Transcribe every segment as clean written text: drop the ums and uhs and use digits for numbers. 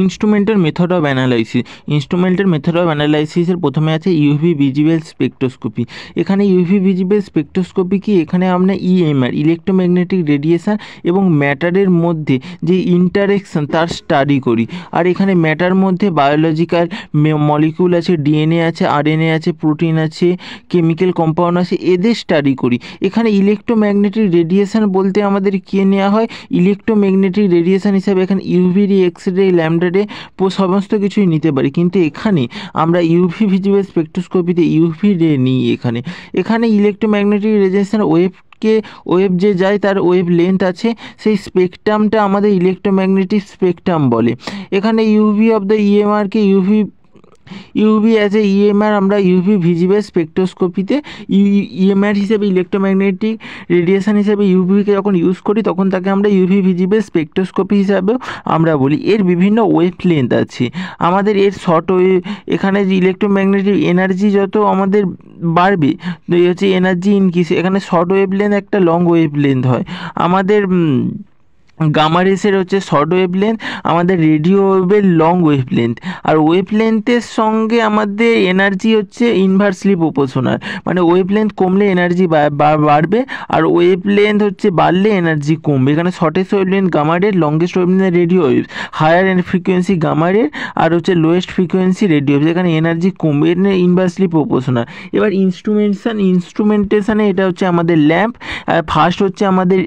Instrumental method of analysis. Instrumental method of অ্যানালাইসিসের প্রথমে আছে ইউভি ভিজিবল স্পেকট্রোস্কোপি। এখানে ইউভি ভিজিবল স্পেকট্রোস্কোপি কি, এখানে আমরা ইএমআর ইলেকট্রোম্যাগনেটিক রেডিয়েশন এবং ম্যাটারের মধ্যে যে ইন্টারেকশন তার স্টাডি করি। আর এখানে ম্যাটার মধ্যে বায়োলজিক্যাল মলিকিউল আছে, ডিএনএ আছে, আরএনএ আছে, প্রোটিন আছে, কেমিক্যাল কম্পাউন্ড আছে, এদের স্টাডি করি। এখানে ইলেকট্রোম্যাগনেটিক রেডিয়েশন বলতে আমাদের কী নেওয়া হয়, ইলেকট্রোম্যাগনেটিক রেডিয়েশন হিসাবে এখানে ইউভি রে, এক্স রে, ল্যামডা রে সমস্ত কিছুই নিতে পারি, কিন্তু এখানে আমরা ইউভি ভিজিবল স্পেকট্রোস্কোপিতে ইউভি রে নিই। এখানে ইলেকট্রোম্যাগনেটিক রেডিয়েশন ওয়েভ যে যায় তার ওয়েভ লেন্থ আছে, সেই স্পেকট্রামটা আমাদের ইলেকট্রোম্যাগনেটিক স্পেকট্রাম বলে। এখানে ইউভি অফ দ্য ইএমআরকে ইউভি অ্যাজ এ ইএমআর আমরা ইউভি ভিজিবল স্পেকট্রোস্কোপিতে ইএমআর হিসেবে ইলেকট্রোম্যাগনেটিক রেডিয়েশন হিসেবে ইউভিকে যখন ইউজ করি তখন তাকে আমরা ইউভি ভিজিবল স্পেকট্রোস্কোপি হিসাবেও আমরা বলি। এর বিভিন্ন ওয়েভ লেন্থ আছে আমাদের। এর শর্ট ওয়েভ, এখানে যে ইলেকট্রোম্যাগনেটিক এনার্জি যত আমাদের বাড়বে হচ্ছে এনার্জি ইনক্রিজ, এখানে শর্ট ওয়েভ লেন্থ একটা লং ওয়েভ লেন্থ হয় আমাদের। গামা রেসের হচ্ছে শর্ট ওয়েভ লেন্থ, আমাদের রেডিও ওয়েভের লং ওয়েভ লেন্থ। আর ওয়েভ লেন্থের সঙ্গে আমাদের এনার্জি হচ্ছে ইনভার্সলি প্রপোর্শনাল, মানে ওয়েভ লেন্থ কমলে এনার্জি বাড়বে আর ওয়েভ লেন্থ হচ্ছে বাড়লে এনার্জি কমবে। এখানে shortest wavelength gamma ray, longest wavelength radio wave, higher frequency gamma ray আর হচ্ছে লোয়েস্ট ফ্রিকোয়েন্সি রেডিও ওয়েভ, এখানে এনার্জি কমবে, এর ইনভার্সলি প্রপোর্শনাল। এবার ইনস্ট্রুমেন্টেশনে এটা হচ্ছে আমাদের ল্যাম্প। ফার্স্ট হচ্ছে আমাদের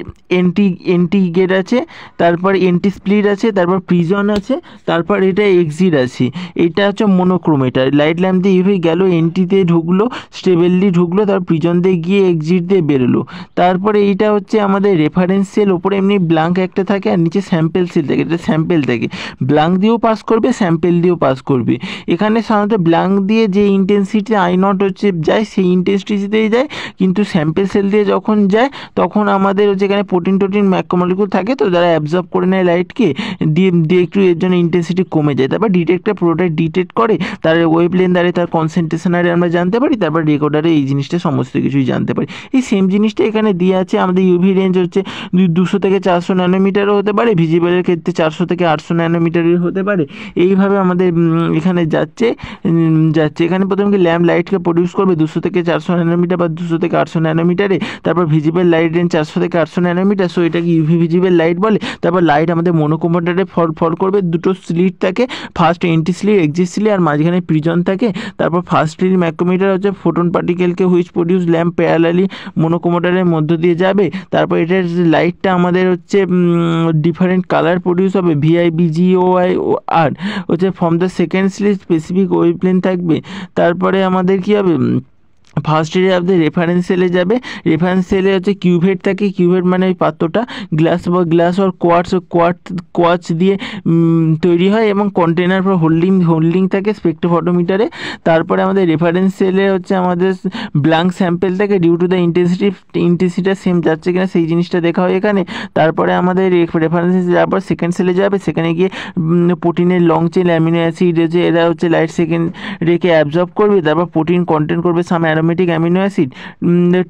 এন্টি গেট আছে, তারপর এন্টি স্প্লিট আছে, তারপর প্রিজন আছে, তারপর এটা এক্সিট আছে। এটা হচ্ছে মনোক্রোমেটার। লাইট ল্যাম্প দিয়ে ইউভি গেল, এন্টিতে ঢুকলো, স্টেবেলি ঢুকলো, তারপর প্রিজন দিয়ে গিয়ে এক্সিট দিয়ে বেরোলো। তারপরে এইটা হচ্ছে আমাদের রেফারেন্স সেল, ওপরে এমনি ব্ল্যাঙ্ক একটা থাকে আর নিচে স্যাম্পেল সেল থাকে, এটা স্যাম্পেল থাকে, ব্ল্যাঙ্ক দিয়েও পাস করবে, স্যাম্পেল দিয়েও পাস করবে। এখানে সাধারণত ব্ল্যাঙ্ক দিয়ে যে ইন্টেন্সিটি I0 হচ্ছে যায় সেই ইন্টেন্সিটিতেই যায়, কিন্তু স্যাম্পেল সেল দিয়ে যখন যায় তখন আমাদের হচ্ছে এখানে প্রোটিন ম্যাক্রোমলিকুল থাকে, তো যারা অ্যাবজর্ব করে নেয় লাইটকে দিয়ে একটু এর জন্য ইন্টেন্সিটি কমে যায়। তারপর ডিটেক্টর পুরোটাই ডিটেক্ট করে, তার ওয়েভ লেন্থ আরে তার কনসেন্ট্রেশন আরে আমরা জানতে পারি, তারপর রেকর্ডারে এই জিনিসটা সমস্ত কিছুই জানতে পারি। এই সেম জিনিসটা এখানে দিয়ে আছে। আমাদের ইউভি রেঞ্জ হচ্ছে 200 থেকে 400 ন্যানোমিটারও হতে পারে, ভিজিবলের ক্ষেত্রে 400 থেকে 800 ন্যানোমিটারের হতে পারে। এইভাবে আমাদের এখানে যাচ্ছে। এখানে প্রথমে ল্যাম্প লাইটকে প্রডিউস করবে 200 থেকে 400 ন্যানোমিটার বা 200 থেকে 800 ন্যানোমিটারে, তারপর ভিজিবল লাইট রেঞ্জ 400 থেকে 800 ন্যানোমিটার, সো এটাকে ইউভি ভিজিবল লাইট বলে। তারপর লাইট আমাদের মনোকোমোটারে ফল করবে, দুটো স্লিট থাকে, first entry slit, exit slit, আর মাঝখানে প্রিজন থাকে। তারপর ফার্স্ট স্লিট ম্যাক্রোমিটার হচ্ছে ফোটন পার্টিকেলকে হুইচ প্রডিউস ল্যাম্প প্যারালালি মনোকোমোটারের মধ্য দিয়ে যাবে। তারপর এটার লাইটটা আমাদের হচ্ছে ডিফারেন্ট কালার প্রডিউস হবে, VIBGOI আর হচ্ছে from the second slit specific wavelength থাকবে। তারপরে আমাদের কী হবে, first area of the reference সেলে যাবে। রেফারেন্স সেলে হচ্ছে কিউভেট থাকে, কিউভেট মানে ওই পাত্রটা গ্লাস আর কোয়ার্টস দিয়ে তৈরি হয় এবং কন্টেনার পর হোল্ডিং থাকে স্পেকট্রোফটোমিটারে। তারপরে আমাদের রেফারেন্স সেলে হচ্ছে আমাদের ব্ল্যাঙ্ক স্যাম্পেল থাকে, ডিউ টু দ্য ইন্টেন্সিটিটা সেম যাচ্ছে কিনা সেই জিনিসটা দেখা হয় এখানে। তারপরে আমাদের রেফারেন্স যাওয়ার পর সেকেন্ড সেলে যাবে, সেখানে গিয়ে প্রোটিনের লং চেন অ্যামিনো অ্যাসিড হচ্ছে এরা হচ্ছে লাইট সেকেন্ড রেখে অ্যাবজর্ব করবে। তারপর প্রোটিন কন্টেন্ট করবে some aromatic amino acid,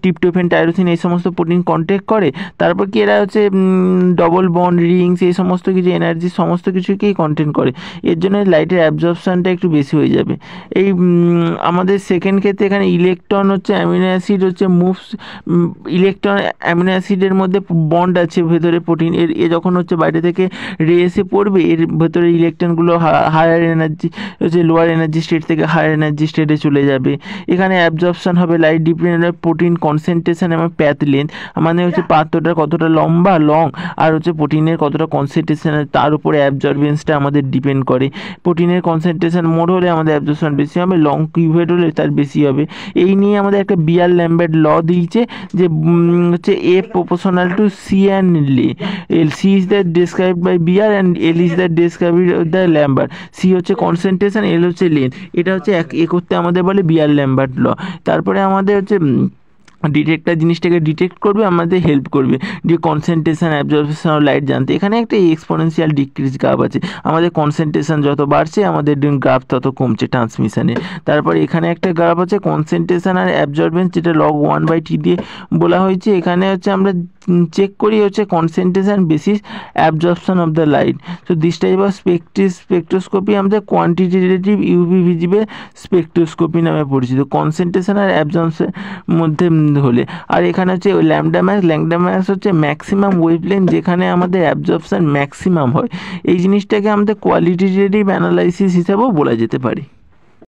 tryptophan, tyrosine, এই সমস্ত প্রোটিন কন্টেক্ট করে। তারপর কি এরা হচ্ছে ডবল বন্ড রিংস, এই সমস্ত কিছু এনার্জি সমস্ত কিছুকেই কন্টেন্ট করে। এর জন্য লাইটের অ্যাবজর্পশানটা একটু বেশি হয়ে যাবে। এই আমাদের সেকেন্ড ক্ষেত্রে এখানে ইলেকট্রন হচ্ছে অ্যামিনো অ্যাসিড হচ্ছে মুভস, ইলেকট্রন অ্যামিনো অ্যাসিডের মধ্যে বন্ড আছে ভেতরে প্রোটিন, এ যখন হচ্ছে বাইরে থেকে রে এসে পড়বে, এর ভেতরে ইলেকট্রনগুলো হায়ার এনার্জি হচ্ছে লোয়ার এনার্জি স্টেট থেকে হায়ার এনার্জি স্টেটে চলে যাবে। এখানে অ্যাবজর্পশন হবে লাইট ডিপেন্ড প্রোটিন কনসেন্ট্রেশন এবং প্যাথ লেন্থ, মানে হচ্ছে পাত্রটা কতটা লং আর হচ্ছে প্রোটিনের কতটা কনসেন্ট্রেশন, তার উপরে অ্যাবজর্বেন্সটা আমাদের ডিপেন্ড করে। প্রোটিনের কনসেন্ট্রেশন মোর হলে আমাদের অ্যাবজর্পশন বেশি হবে, লং কিউভেট হলে তার বেশি হবে। এই নিয়ে আমাদের একটা বিয়ার ল্যাম্বার্ট ল দিয়েছে যে হচ্ছে A proportional to C and L. C is that described by Beer and L is that described by Lambert. C হচ্ছে কনসেন্ট্রেশন, L হচ্ছে লেন্থ। এটা হচ্ছে এ করতে আমাদের বলে বিয়ার ল্যাম্বার্ট ল। তারপরে আমাদের হচ্ছে ডিটেক্টর জিনিসটাকে ডিটেক্ট করবে, আমাদের হেল্প করবে যে কনসেন্ট্রেশন অ্যাবজর্পশন অফ লাইট জানতে। এখানে একটা এক্সপোনেনশিয়াল ডিক্রিজ গ্রাফ আছে, আমাদের কনসেন্ট্রেশন যত বাড়ছে আমাদের গ্রাফ তত কমছে ট্রান্সমিশনে। তারপর এখানে একটা গ্রাফ আছে কনসেন্ট্রেশন আর অ্যাবজর্বেন্স, যেটা log 1/T দিয়ে বলা হয়েছে। এখানে হচ্ছে আমরা চেক করি হচ্ছে concentration basis absorption of the light. তো দিস টাইপ অফ স্পেকট্রোস্কোপি আমাদের কোয়ান্টিটেটিভ ইউভি ভিজিবল স্পেকট্রোস্কোপি নামে পরিচিত, কনসেন্ট্রেশন আর অ্যাবজর্পশন মধ্যে হলে। আর এখানে হচ্ছে ল্যামডা ম্যাক্স হচ্ছে ম্যাক্সিমাম ওয়েভলেন্থ, যেখানে আমাদের অ্যাবজর্পশন ম্যাক্সিমাম হয়। এই জিনিসটাকে আমাদের কোয়ালিটেটিভ অ্যানালাইসিস হিসাবেও বলা যেতে পারে।